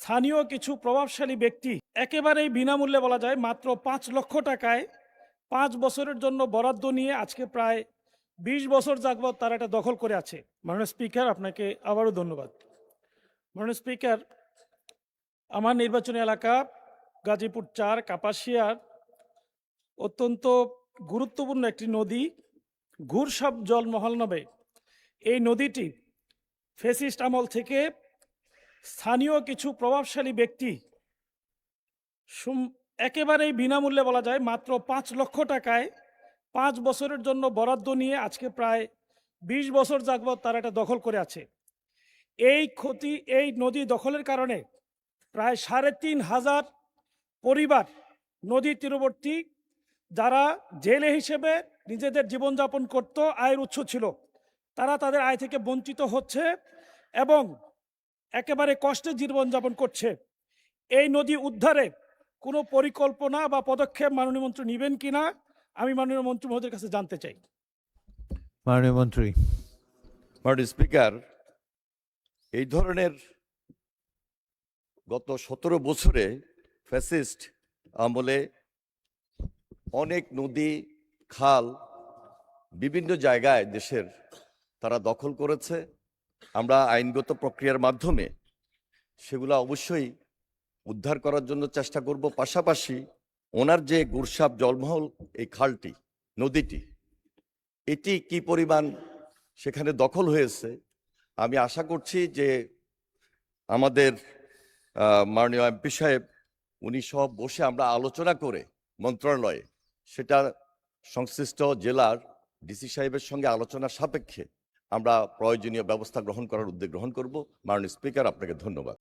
স্থানীয় কিছু প্রভাবশালী ব্যক্তি একেবারেই বিনামূল্যে বলা যায় মাত্র ৫ লক্ষ টাকায় ৫ বছরের জন্য বরাদ্দ নিয়ে আজকে প্রায় ২০ বছর যাবৎ তারা এটা দখল করে আছে। মাননীয় স্পিকার, আপনাকে আবারও ধন্যবাদ। মাননীয় স্পিকার, আমার নির্বাচনী এলাকা গাজীপুর ৪ কাপাসিয়ার অত্যন্ত গুরুত্বপূর্ণ একটি নদী ঘুরসাপ জলমহল নামে এই নদীটি ফ্যাসিস্ট আমল থেকে স্থানীয় কিছু প্রভাবশালী ব্যক্তি একেবারেই বিনামূল্যে বলা যায় মাত্র ৫ লক্ষ টাকায় ৫ বছরের জন্য বরাদ্দ নিয়ে আজকে প্রায় ২০ বছর যাবৎ তারা এটা দখল করে আছে। এই নদী দখলের কারণে প্রায় ৩,৫০০ পরিবার নদী তীরবর্তী যারা জেলে হিসেবে নিজেদের জীবনযাপন করত, আয়ের উৎস ছিল, তারা তাদের আয় থেকে বঞ্চিত হচ্ছে এবং একেবারে কষ্টে জীবনযাপন করছে। এই নদী উদ্ধারে কোনো পরিকল্পনা বা পদক্ষেপ মাননীয় মন্ত্রী নেবেন কিনা আমি মাননীয় মন্ত্রী মহোদয়ের কাছে জানতে চাই। মাননীয় মন্ত্রী। মাননীয় স্পিকার, এই ধরনের গত ১৭ বছরে ফ্যাসিস্ট আমলে অনেক নদী খাল বিভিন্ন জায়গায় দেশের তারা দখল করেছে। আমরা আইনগত প্রক্রিয়ার মাধ্যমে সেগুলো অবশ্যই উদ্ধার করার জন্য চেষ্টা করব। পাশাপাশি ওনার যে গুরসাপ জলমহল এই খালটি নদীটি এটি কি পরিমাণ সেখানে দখল হয়েছে, আমি আশা করছি যে আমাদের মাননীয় এমপি সাহেব উনি সব বসে আমরা আলোচনা করে মন্ত্রণালয়ে সেটা সংশ্লিষ্ট জেলার ডিসি সাহেবের সঙ্গে আলোচনার সাপেক্ষে আমরা প্রয়োজনীয় ব্যবস্থা গ্রহণ করার উদ্যোগ গ্রহণ করব। মাননীয় স্পিকার, আপনাকে ধন্যবাদ।